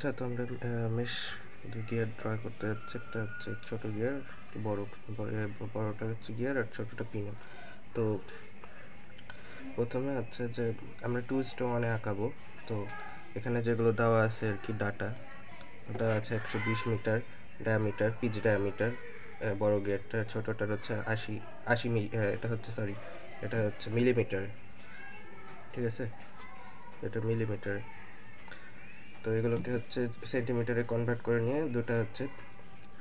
আচ্ছা, তো আমরা মেশ গিয়ার ড্র করতে যাচ্ছি। একটা হচ্ছে ছোটো গিয়ার, বড়টা হচ্ছে গিয়ার আর ছোটোটা পিনিয়ন। তো প্রথমে হচ্ছে যে আমরা 2:1 আঁকাবো। তো এখানে যেগুলো দেওয়া আছে আর কি, ডাটা দেওয়া আছে 120 মিটার ডায়ামিটার, পিচ ডায়ামিটার বড় গিয়ারটা, ছোটোটার হচ্ছে 80 এটা হচ্ছে মিলিমিটারে, ঠিক আছে, এটা মিলিমিটারে। তো এগুলোকে হচ্ছে সেন্টিমিটারে কনভার্ট করে নিয়ে দুটো হচ্ছে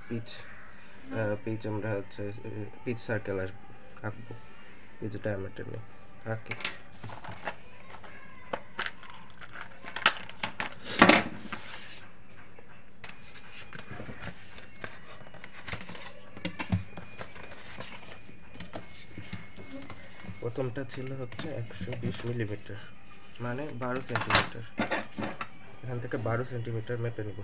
পিচ আমরা হচ্ছে পিচ সার্কেল আঁকবো, পিচ ডায়ামিটার নিয়ে আঁকি। প্রথমটা ছিল হচ্ছে 120 মিলিমিটার, মানে 12 সেন্টিমিটার। এখান থেকে 12 সেন্টিমিটার মেপে নেব।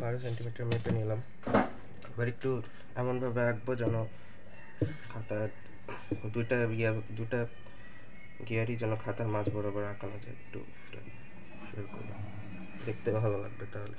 বারো সেন্টিমিটার মেপে নিলাম। এবার একটু এমনভাবে আঁকবো যেন খাতার দুটা গিয়ারই যেন খাতার মাঝ বরাবর আঁকানো যায়। একটু দেখতে ভালো লাগবে তাহলে।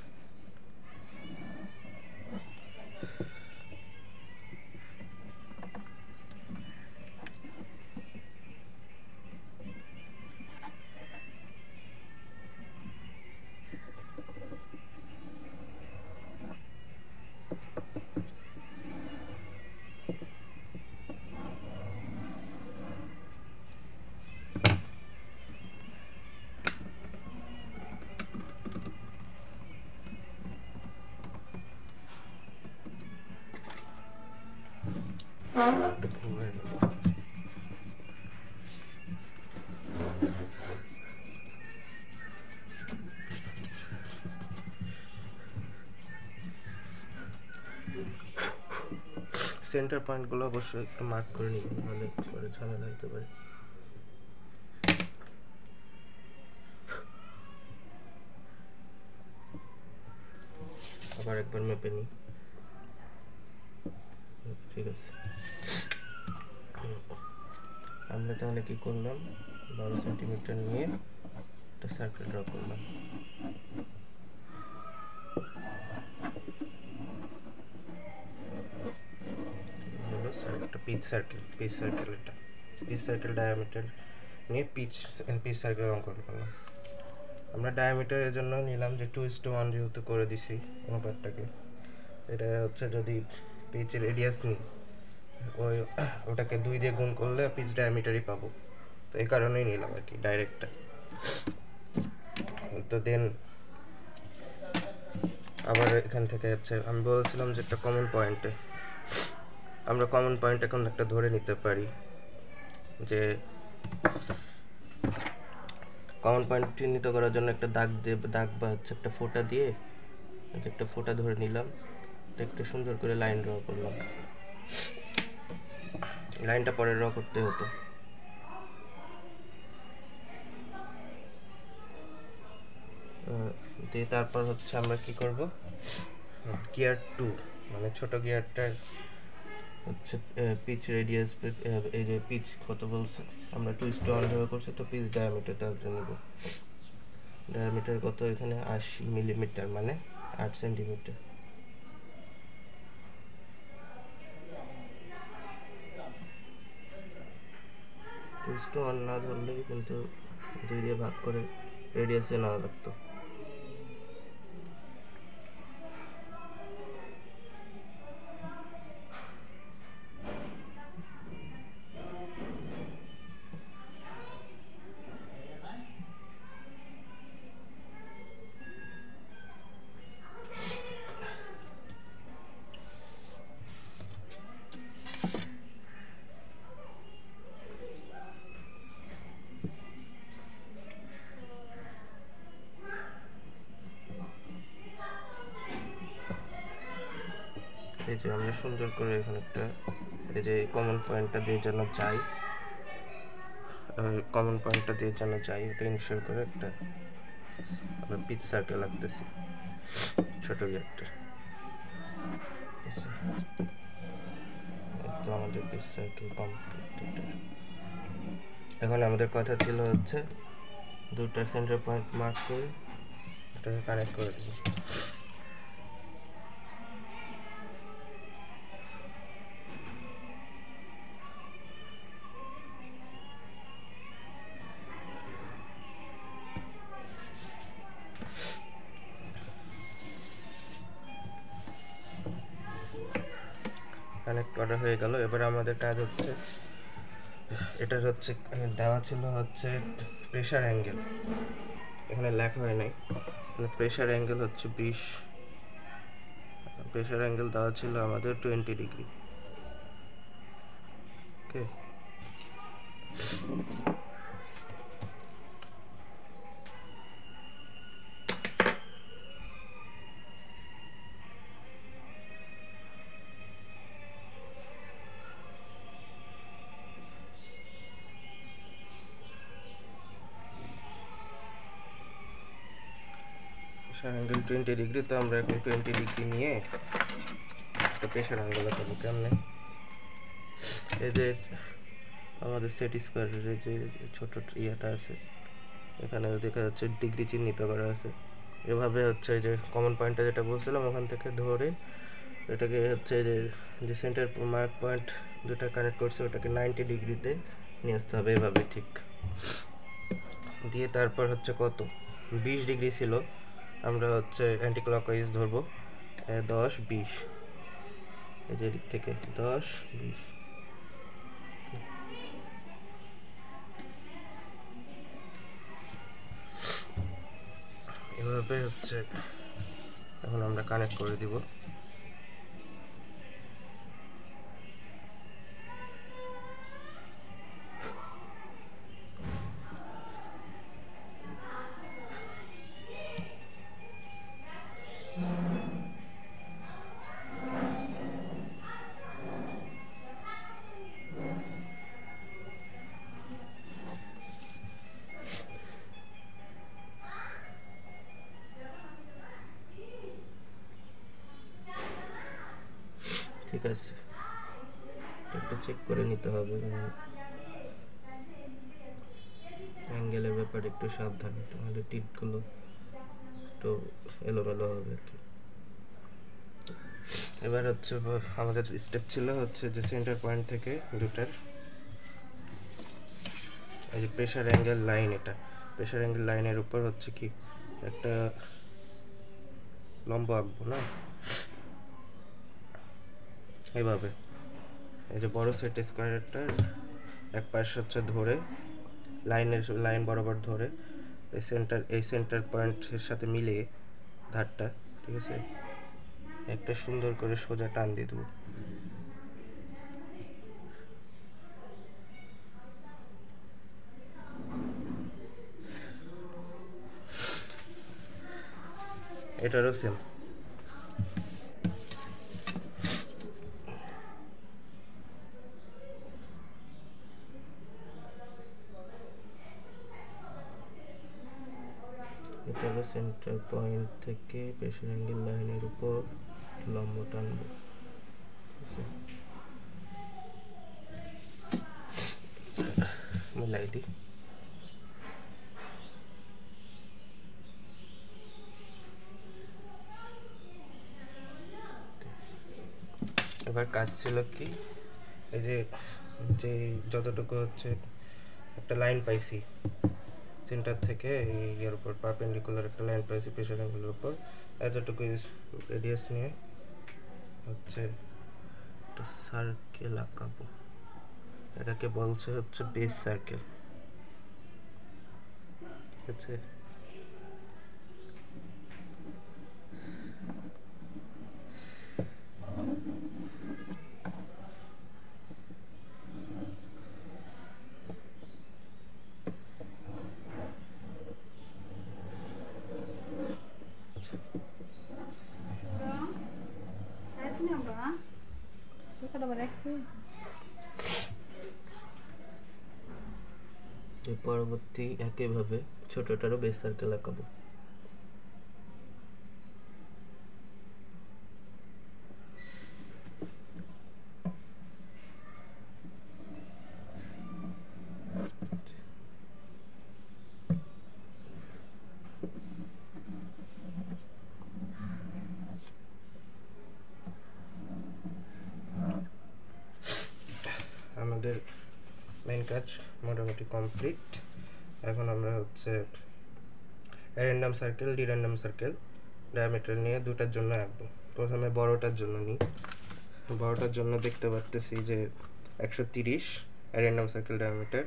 সেন্টার পয়েন্টগুলো অবশ্যই একটু মার্ক করে নিবেন, নাহলে পরে ঝামেলা হতে পারে। আবার একবার মেপে নিই, ঠিক আছে। আমরা তাহলে কি করলাম, 12 সেন্টিমিটার নিয়ে একটা সার্কেল ড্র করলাম। একটা পিচ সার্কেল ডায়ামিটার নিয়ে পিচ সার্কেল অঙ্কন করলাম। আমরা ডায়ামিটারের জন্য নিলাম যে 2:1 যেহেতু করে দিছি অনুপাতটাকে, এটা হচ্ছে যদি পিচ রেডিয়াস নিই ওটাকে 2 দিয়ে গুণ করলে পিচ ডায়ামিটারই পাবো। তো এই কারণেই নিলাম আর কি ডাইরেক্টটা। তো দেন আবার এখান থেকে হচ্ছে আমি বলছিলাম যে একটা কমন পয়েন্টে এখন একটা ধরে নিতে পারি, যে কমন পয়েন্ট চিহ্নিত করার জন্য একটা দাগ বা হচ্ছে একটা ফোঁটা দিয়ে একটা ফোঁটা ধরে নিলাম। একটা সুন্দর করে লাইন ড্র করলাম। লাইনটা পরে ড্র করতে হতো। দিয়ে তারপর হচ্ছে আমরা কি করব, গিয়ার 2 মানে ছোট গিয়ারটার হচ্ছে পিচ রেডিয়াস, এই যে পিচ কত বলছে আমরা 2:1 ধরে করছি, তো পিচ ডায়ামিটার তাহলে নেব। ডায়ামিটার কত এখানে 80 মিলিমিটার, মানে 8 সেন্টিমিটার। টুইস্ট ওয়ান না ধরলেই কিন্তু 2 দিয়ে ভাগ করে রেডিয়াসে নেওয়া লাগতো। এই যে আমরা সুন্দর করে এখানে একটা এই যে কমন পয়েন্টটা দিয়ে যেন যাই, কমন পয়েন্টটা দিয়ে যেন যাই ওটা ইনশিওর করে একটা আমরা পিচ সার্কেল লাগতেছি ছোট গিয়ারটা। তো আমাদের পিচ সার্কেল কমপ্লিট। এখন আমাদের কথা ছিল হচ্ছে দুটা সেন্টার পয়েন্ট মার্ক করে এটাকে কানেক্ট করে দেবো। কানেক্ট করা হয়ে গেল। এবার আমাদের কাজ হচ্ছে এটার হচ্ছে দেওয়া ছিল হচ্ছে প্রেশার অ্যাঙ্গেল, এখানে লেখা হয় নাই, প্রেশার অ্যাঙ্গেল হচ্ছে 20, প্রেশার অ্যাঙ্গেল দেওয়া ছিল আমাদের 20 ডিগ্রি। ওকে, প্রেশার অ্যাঙ্গেল 20 ডিগ্রি। তো আমরা এখন 20 ডিগ্রি নিয়ে একটা প্রেশার অ্যাঙ্গেল পাবো কেমনে? এই যে আমাদের সেট স্কোয়ারের যে ছোট ইয়েটা আছে এখানে দেখা যাচ্ছে ডিগ্রি চিহ্নিত করা আছে। এভাবে হচ্ছে যে কমন পয়েন্টটা যেটা বলছিলাম ওখান থেকে ধরে এটাকে হচ্ছে যে সেন্টার মার্ক পয়েন্ট যেটা কানেক্ট করছে ওটাকে 90 ডিগ্রিতে নিয়ে আসতে হবে এভাবে ঠিক দিয়ে। তারপর হচ্ছে কত 20 ডিগ্রি ছিল, আমরা হচ্ছে অ্যান্টি ক্লকওয়াইজ ধরবো 10 20, এই যে দিক থেকে 10 20। এভাবে হচ্ছে এখন আমরা কানেক্ট করে দিব। ঠিক আছে, একটু চেক করে নিতে হবে, অ্যাঙ্গেলের ব্যাপারে একটু সাবধান, তাহলে টিপগুলো একটু এলোমেলো হবে আর কি। এবার হচ্ছে আমাদের স্টেপ ছিল হচ্ছে যে সেন্টার পয়েন্ট থেকে দুটার এই যে প্রেশার অ্যাঙ্গেল লাইন, এটা প্রেশার অ্যাঙ্গেল লাইনের উপর হচ্ছে কি একটা লম্ব আঁকবো না এইভাবে। এই যে বড় সেট স্কোয়ারটার এক পাশ হচ্ছে ধরে লাইন বরাবর ধরে এই সেন্টার পয়েন্টের সাথে মিলিয়ে ধারটা, ঠিক আছে, একটা সুন্দর করে সোজা টান দিয়ে দেবো। এটারও সেম। এটা হলো সেন্টার পয়েন্ট থেকে প্রেশার অ্যাঙ্গেল লাইনের উপর লম্ব টানবো, মিলাই দিই। এবার কাজ ছিল কি এই যে যে যতটুকু হচ্ছে একটা লাইন পাইছি সেন্টার থেকে এর উপর পারপেন্ডিকুলার একটা লাইন পাইছি প্রেশার অ্যাঙ্গেলের উপর, এতটুকু রেডিয়াস নিয়ে হচ্ছে একটা সার্কেল আঁকাবো, এটাকে বলছে হচ্ছে বেস সার্কেল, ঠিক আছে। পরবর্তী একইভাবে ছোটটারও বেস সার্কেল আঁকাবো। আমাদের মেইন কাজ মোটামুটি কমপ্লিট। এখন আমরা হচ্ছে random circle, D random circle diameter নিয়ে দুটার জন্য আঁকবো। প্রথমে বড়টার জন্য নিই। বড়টার জন্য দেখতে পারতেছি যে 130 র্যান্ডম সার্কেল ডায়ামিটার,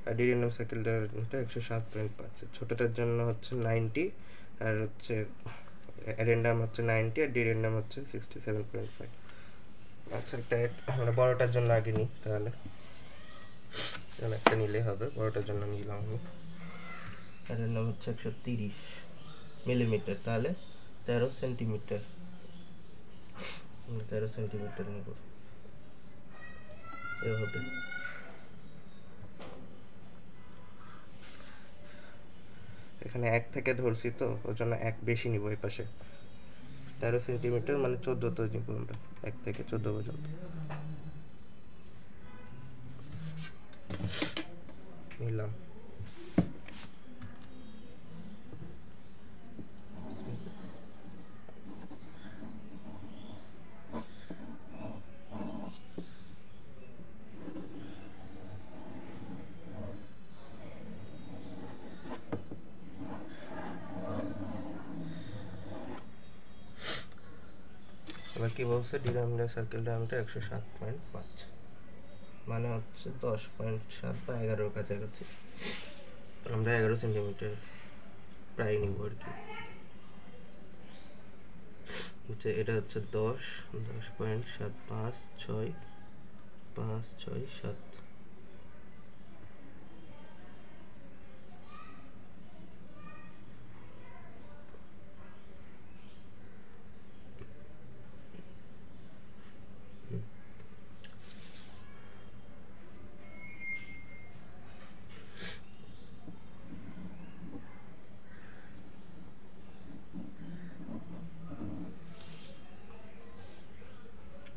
আর ডি র্যান্ডম সার্কেল ডায়ামিটার 107.5। ছোটটার জন্য হচ্ছে 90, আর হচ্ছে র্যান্ডম হচ্ছে 90 আর ডি র্যান্ডম হচ্ছে 67.5। আচ্ছা, আমরা বড়টার জন্য আগে নিই তাহলে। একটা নিলেই হবে, বড়টার জন্য নিলাম আমি। এটার নাম হচ্ছে 130 মিলিমিটার, তাহলে 13 সেন্টিমিটার। 13 সেন্টিমিটার নিব এভাবে। এখানে 1 থেকে ধরছি তো, ওই জন্য 1 বেশি নিব এই পাশে। 13 সেন্টিমিটার মানে 14 তো নিব আমরা, 1 থেকে 14 পর্যন্ত নিলাম। এবার কি বলছে, ডি র্যান্ডম সার্কেল ডায়ামিটার 107.5, মানে হচ্ছে 10.7 বা 11-র কাছাকাছি। আমরা 11 সেন্টিমিটার প্রায় নিব আর কি। এটা হচ্ছে 10.75, 5, 6, 7।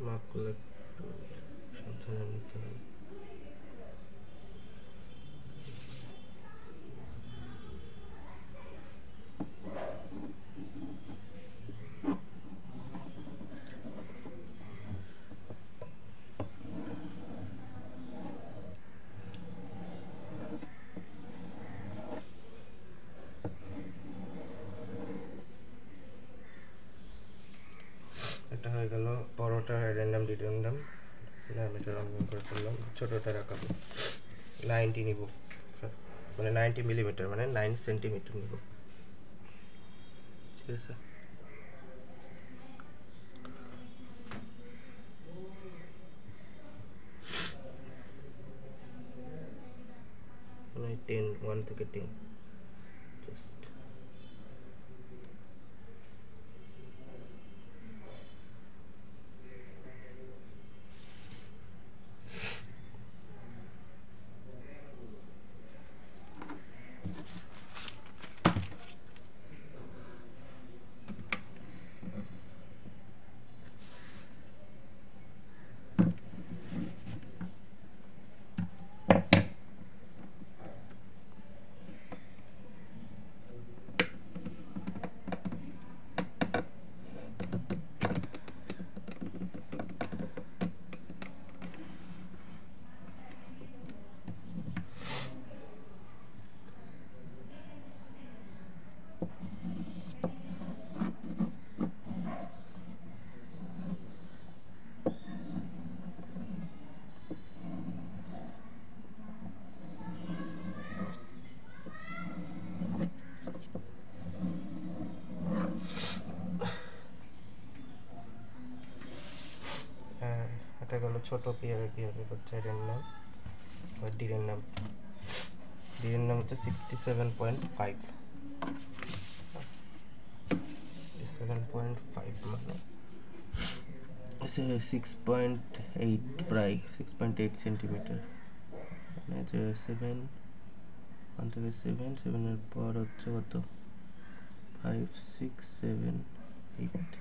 মাপগুলো সাবধানে নিতে হবে। এটা হয়ে গেল বড়টা র্যান্ডম ডি র্যান্ডম ডায়ামিটার অঙ্কন করে ফেললাম। ছোটোটা রাখাবো 90 নিব, মানে 90 মিলিমিটার মানে 9 সেন্টিমিটার নিব। ঠিক আছে, মানে 10, 1 থেকে 10 জাস্ট। এটা গেল ছোট কিভাবে করছে র্যান্ডম। আর ডি র্যান্ডম হচ্ছে 67.5, 67.5 মানে 6.8, প্রায় 6.8 সেন্টিমিটার, মানে 7 1 থেকে 7, 7-এর পর হচ্ছে কত 5 6 7 8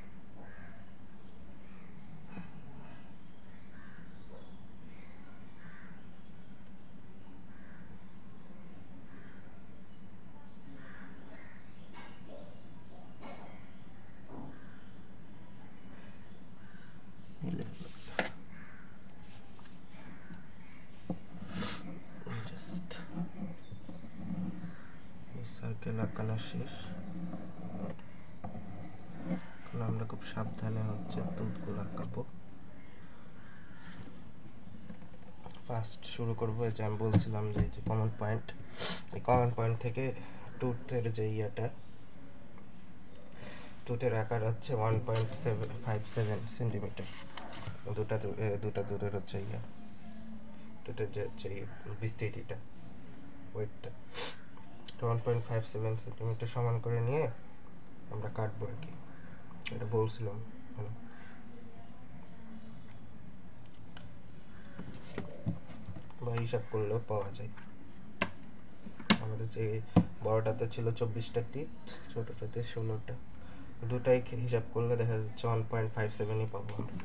জাস্ট সার্কেল আঁকানো শেষ। এখন আমরা খুব সাবধানে হচ্ছে টুথগুলো আঁকাবো। ফার্স্ট শুরু করবো, যে আমি বলছিলাম যে কমন পয়েন্ট, এই কমন পয়েন্ট থেকে টুথের যে টুথের আকার হচ্ছে 1.57 সেন্টিমিটার। দুটা দূরের হচ্ছে টুথের যে হচ্ছে বিস্তৃতিটা, ওয়েটটা 1.57 সেন্টিমিটার সমান করে নিয়ে আমরা কাটবো আর কি। এটা বলছিলাম বা হিসাব করলেও পাওয়া যায়। আমাদের যে বড়টাতে ছিল 24টা টিথ, ছোটটাতে 16টা, দুটাই হিসাব করলে দেখা যাচ্ছে 1.57ই পাবো আমরা।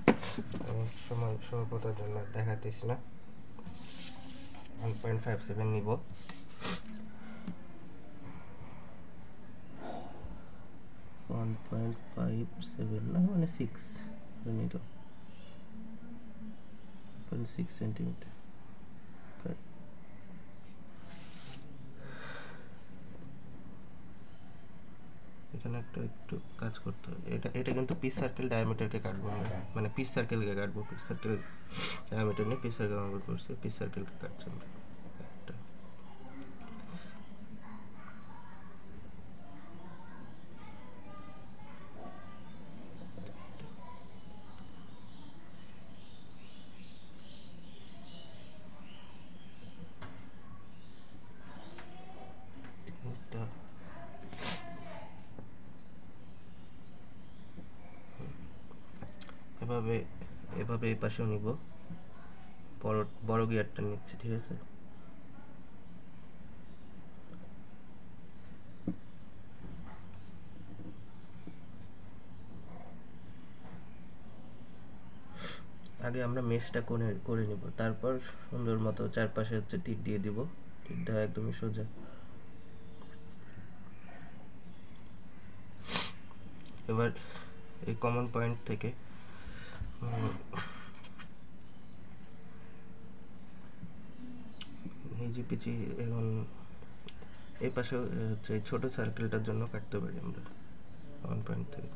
আমি সময় স্বল্পতার জন্য দেখাতেছি না, 1.57 নিব। না মানে 6 নিত 6 সেন্টিমিটার। এখানে একটু কাজ করতে হবে। এটা কিন্তু পিস সার্কেল ডায়ামিটারকে কাটবো আমরা, মানে পিস সার্কেলকে কাটবো, পিস সার্কেল ডায়ামিটার নিয়ে পিস সার্কেল আমরা করছি, পিস সার্কেলকে কাটছি আমরা। এভাবে এই পাশেও নিব, বড় গিয়ারটা নিচ্ছি, ঠিক আছে। আগে আমরা মেশটা করে নিব, তারপর সুন্দর মতো চারপাশে হচ্ছে টিপ দিয়ে দিব। টিপ দেওয়া একদমই সোজা। এবার এই কমন পয়েন্ট থেকে হিজিপিচি এবং এই পাশে হচ্ছে এই ছোট সার্কেলটার জন্য কাটতে পারি আমরা কমন পয়েন্ট থেকে।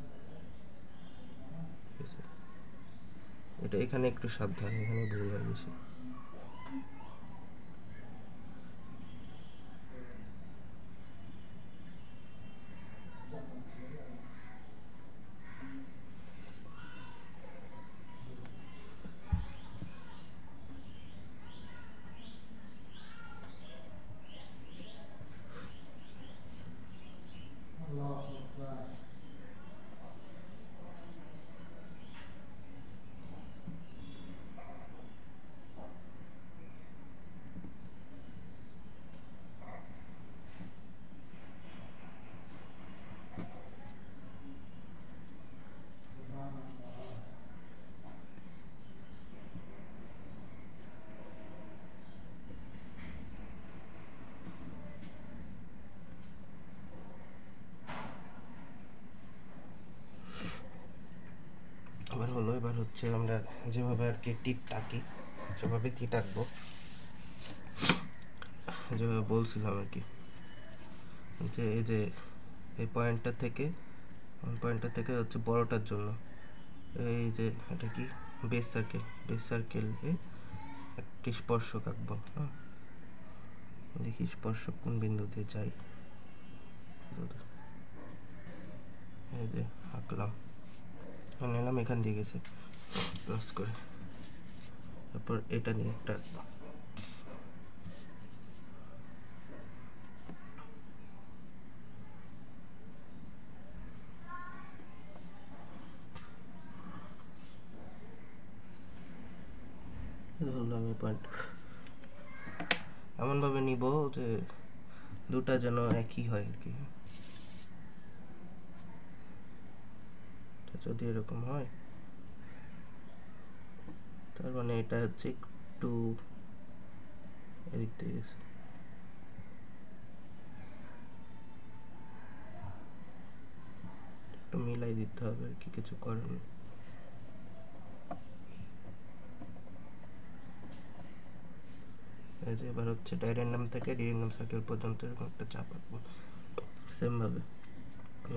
এটা এখানে একটু সাবধান, এখানে ভুল হয় বেশি। এবার হচ্ছে আমরা যেভাবে আর কি টিপ টাকি সেভাবে টিপ টাকবো, যেভাবে বলছিলাম আর কি। যে এই পয়েন্টটা থেকে হচ্ছে বড়টার জন্য এই যে এটা কি বেস সার্কেলে একটি স্পর্শক আঁকবো। হ্যাঁ, দেখি স্পর্শক কোন বিন্দুতে যাই। এই যে আঁকলাম, নিলাম, এখান দিয়ে গেছে ক্রস করে। তারপর এটা নিয়ে একটা ধরলাম এই পয়েন্ট, এমনভাবে নিব যে দুটা যেন একই হয় আর কি। যদি এরকম হয় তার মানে এটা হচ্ছে একটু এদিক থেকে গেছে। একটু মিলাই দিতে হবে আর কি, কিছু করার নেই। এই যে এবার হচ্ছে ডাইরেন্ডাম থেকে রিরেন্ডাম সার্কেল পর্যন্ত এরকম একটা চাপ আঁকবো সেম ভাবে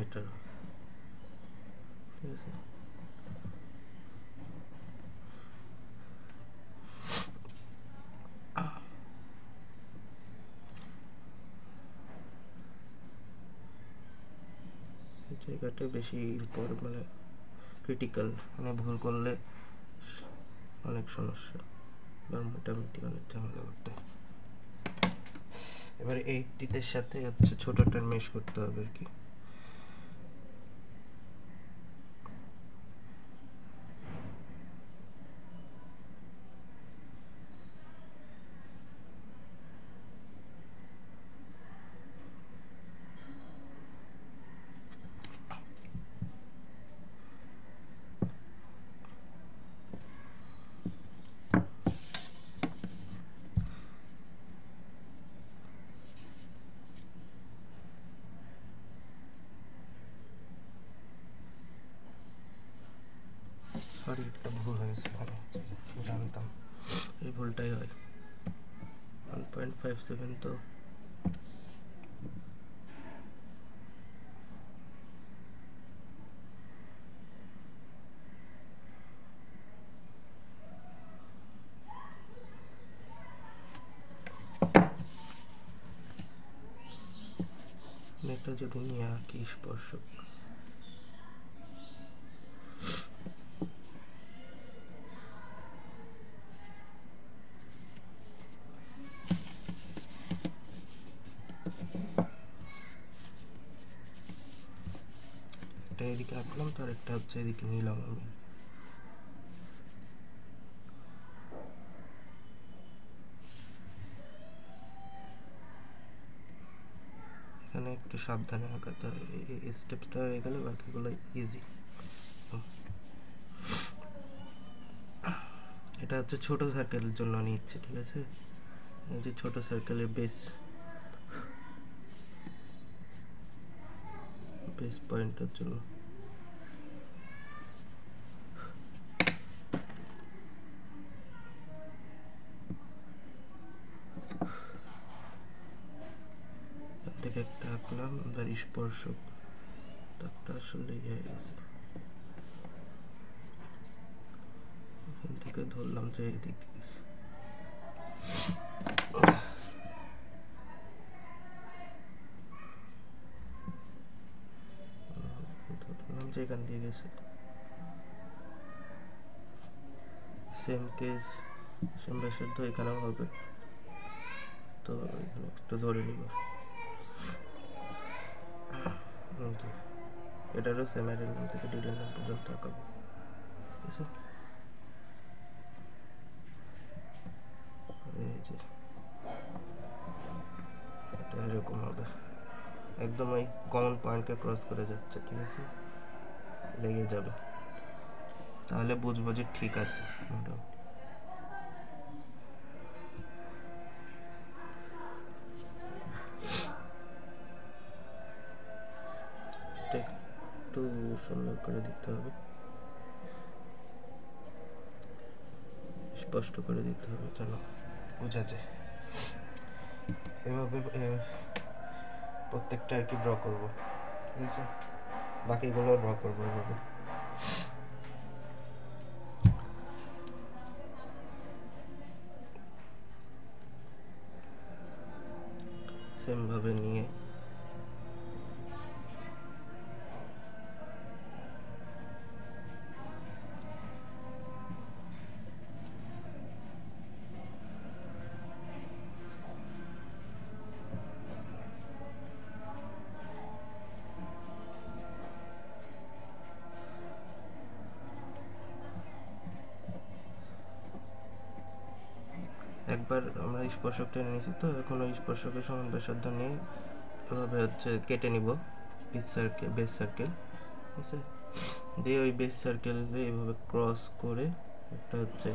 এটার, ঠিক আছে। এই জায়গাটা বেশি মানে ক্রিটিক্যাল, মানে ভুল করলে অনেক সমস্যা, বা মোটামুটি অনেক ঝামেলা করতে। এবার এই টিতের সাথে হচ্ছে ছোটটার মেশ করতে হবে আর কি। সরি, একটা ভুল হয়েছে এখানে, জানতাম এই ভুলটাই হয়। 1.57 তো এটা যদি নিয়ে আঁকি স্পর্শক, একটা এদিকে আঁকলাম, তার একটা হচ্ছে এদিকে নিলাম আমি। এখানে একটু সাবধানে আঁকাতে হবে, এই স্টেপটা হয়ে গেলে বাকিগুলো ইজি। এটা হচ্ছে ছোট সার্কেলের জন্য নিচ্ছে, ঠিক আছে। এই যে ছোট সার্কেলের বেস পয়েন্টের জন্য। থেকে একটা আঁকলাম, এবার স্পর্শক তারটা আসলে হয়ে গেছে, এখান থেকে ধরলাম যে এদিক গেছে, ধরলাম যে এখান দিয়ে গেছে। সেম কেস, সেম ব্যাসার্ধ এখানেও হবে, তো এখানে একটু ধরে নিব। এটারও সেম এরিয়াম থেকে ডিরেন্ডাম পর্যন্ত আঁকাবো, ঠিক আছে। এই যে এটা এরকম হবে, একদম ওই কমন পয়েন্টকে ক্রস করে যাচ্ছে, ঠিক আছে, লেগে যাবে, তাহলে বুঝবো যে ঠিক আছে মোটামুটি। একটু সুন্দর করে দিতে হবে, স্পষ্ট করে দিতে হবে যেন বোঝা যায়। এভাবে প্রত্যেকটা আর কি ড্র করবো, ঠিক আছে, বাকিগুলো ড্র করবো এভাবে। সেম ভাবে নিয়ে একবার আমরা স্পর্শক টেনে নিয়েছি, তো এখন ওই স্পর্শকের সমান ব্যাসার্ধ নিয়ে এভাবে হচ্ছে কেটে নিব বেস সার্কেল, ঠিক আছে। দিয়ে ওই বেস সার্কেল এইভাবে ক্রস করে একটা হচ্ছে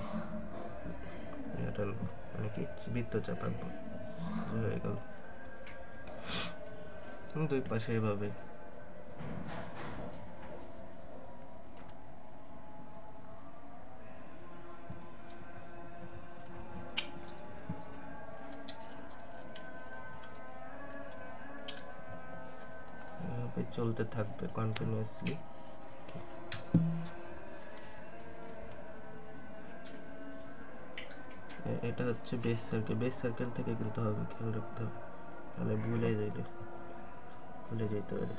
এটা মানে কি বৃত্তচাপ আঁকবো, হয়ে গেল। দুই পাশে এভাবে চলতে থাকবে কন্টিনিউয়াসলি। এটা হচ্ছে বেস সার্কেল থেকে কিন্তু হবে, খেয়াল রাখতে হবে, তাহলে ভুলে যেতে পারে।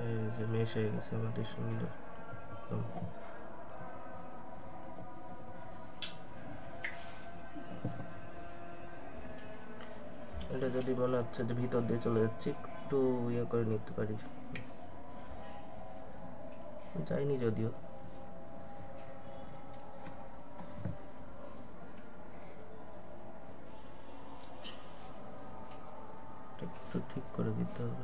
এই যে মেশ হয়ে গেছে আমাদের সুন্দর। এটা যদি মনে হচ্ছে যে ভিতর দিয়ে চলে যাচ্ছে, একটু ইয়ে করে নিতে পারি, যাইনি যদিও, একটু ঠিক করে দিতে হবে।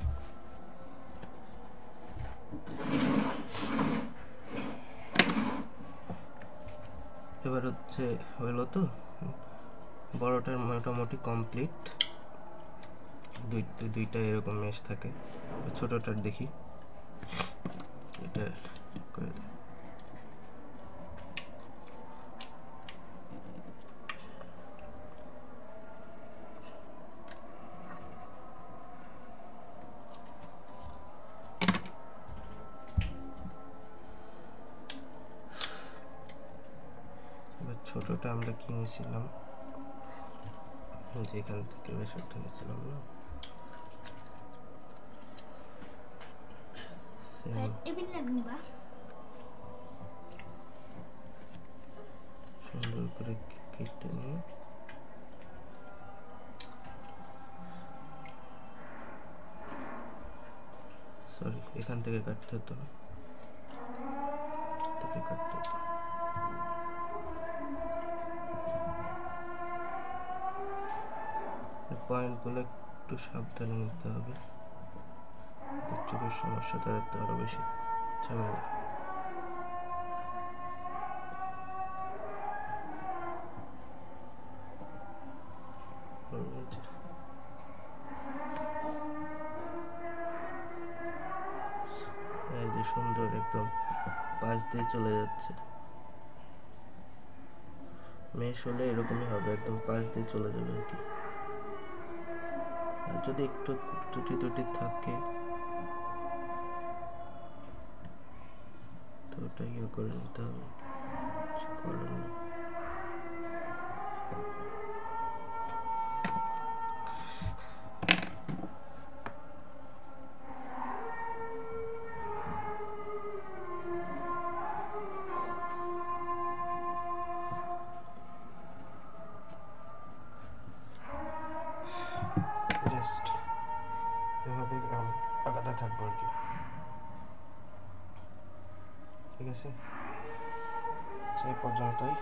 এবার হচ্ছে হলো তো বড়টার মোটামুটি কমপ্লিট, দুইটা এরকম মেশ থাকে। ছোটটার দেখি, এটা করে দিই। ছোটটা আমরা কিনেছিলাম যেখান থেকে বেশটা নিয়েছিলাম না, সুন্দর করে কেটে নিয়ে সরি এখান থেকে কাটতে হতো না, কাটতে হতো। পয়েন্টগুলো একটু সাবধানে নিতে হবে, চোখের সমস্যা তাদের তো আরো বেশি ঝামেলা। এই যে সুন্দর একদম পাশ দিয়ে চলে যাচ্ছে, মেশ হলে এরকমই হবে, একদম পাশ দিয়ে চলে যাবে আর কি। আর যদি একটু ত্রুটি থাকে তো ওটা ইয়ে করে নিতে হবে, করার নেই। জাস্ট এভাবে আলাদা থাকবো আর কি, ঠিক আছে, সেই পর্যন্তই।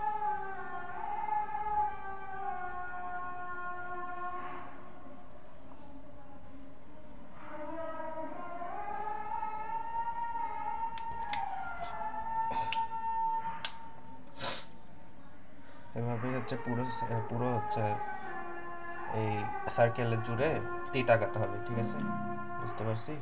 এভাবেই হচ্ছে পুরো হচ্ছে এই সার্কেলের জুড়ে তীর আঁকাতে হবে, ঠিক আছে, বুঝতে পারছি।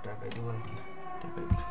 টাকাই দিব নাকি, টাকাই দিই।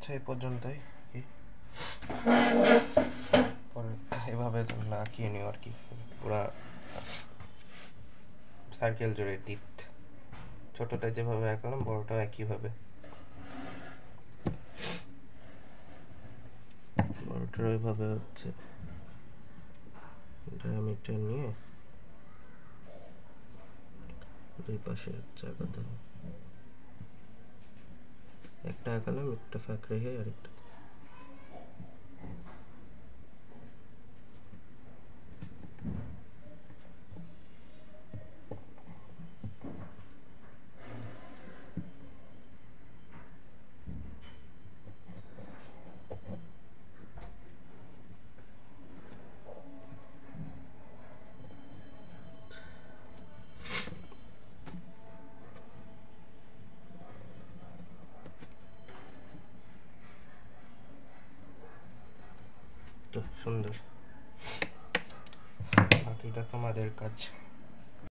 আচ্ছা, এই পর্যন্তই কি পরে এভাবে তোমরা আঁকিয়ে নিও আর কি, পুরা সার্কেল জুড়ে টিথ। ছোটটা যেভাবে আঁকলাম বড়টাও একইভাবে। বড়টার ওইভাবে হচ্ছে ডায়ামিটার নিয়ে দুই পাশে হচ্ছে আঁকাতে হবে। একটা আঁকালাম, একটা ফাঁক রেখে আরেকটা। তো সুন্দর, বাকিটা তোমাদের কাজ।